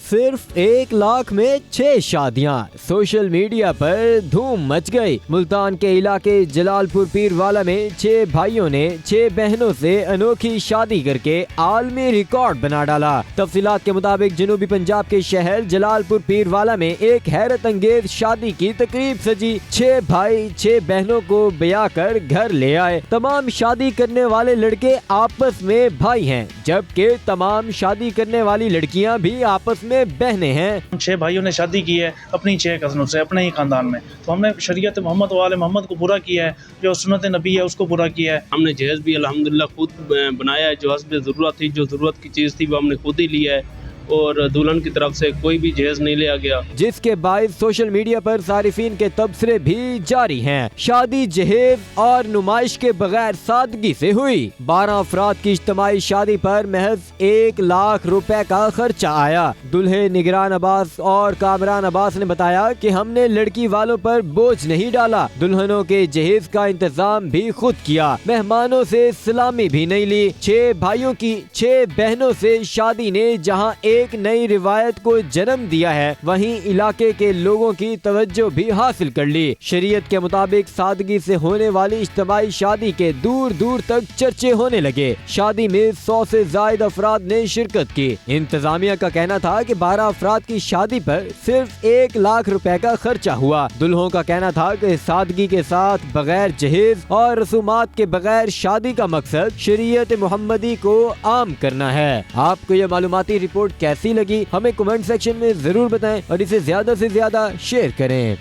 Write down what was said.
صرف 1 लाख में 6 शादियां। सोशल मीडिया पर धूम मच गई। मुल्तान के इलाके जलालपुर पीरवाला में 6 भाइयों ने 6 बहनों से अनोखी शादी करके आलमी रिकॉर्ड बना डाला। तफसीलात के मुताबिक जनूबी पंजाब के शहर जलालपुर पीरवाला में एक हैरत अंगेज शादी की तकरीब सजी। 6 भाई 6 बहनों को ब्याह कर घर ले आए। तमाम शादी करने वाले लड़के आपस में भाई हैं, जबकि तमाम शादी करने वाली लड़कियां भी आपस में बहनें हैं। 6 भाइयों ने शादी की है अपनी 6 कज़नों से अपने ही खानदान में, तो हमने शरीयत मोहम्मद वाले मोहम्मद को पूरा किया है, जो सुन्नत नबी है उसको पूरा किया है। हमने जहेज भी अल्हम्दुलिल्लाह खुद बनाया है, जो हस्ब ज़रूरत थी, जो ज़रूरत की चीज़ थी वो हमने खुद ही लिया है और दुल्हन की तरफ से कोई भी जहेज नहीं लिया गया, जिसके बायस सोशल मीडिया पर सारिफीन के तबसरे भी जारी हैं। शादी जहेज और नुमाइश के बगैर सादगी से हुई। 12 अफराद की इज्तिमाई शादी पर महज 1 लाख रुपए का खर्चा आया। दुल्हे निगरान अब्बास और कामरान अब्बास ने बताया कि हमने लड़की वालों पर बोझ नहीं डाला, दुल्हनों के जहेज का इंतजाम भी खुद किया, मेहमानों से सलामी भी नहीं ली। 6 भाइयों की 6 बहनों से शादी ने जहां एक नई रिवायत को जन्म दिया है, वहीं इलाके के लोगों की तवज्जो भी हासिल कर ली। शरीयत के मुताबिक सादगी से होने वाली इज्तिमाई शादी के दूर दूर तक चर्चे होने लगे। शादी में 100 से ज्यादा अफराद ने शिरकत की। इंतजामिया का कहना था कि 12 अफराद की शादी पर सिर्फ 1 लाख रुपए का खर्चा हुआ। दुल्हों का कहना था कि सादगी के साथ बगैर जहेज और रसूमात के बगैर शादी का मकसद शरीयत मोहम्मदी को आम करना है। आपको यह मालूमाती रिपोर्ट कैसी लगी हमें कमेंट सेक्शन में जरूर बताएं और इसे ज्यादा से ज्यादा शेयर करें।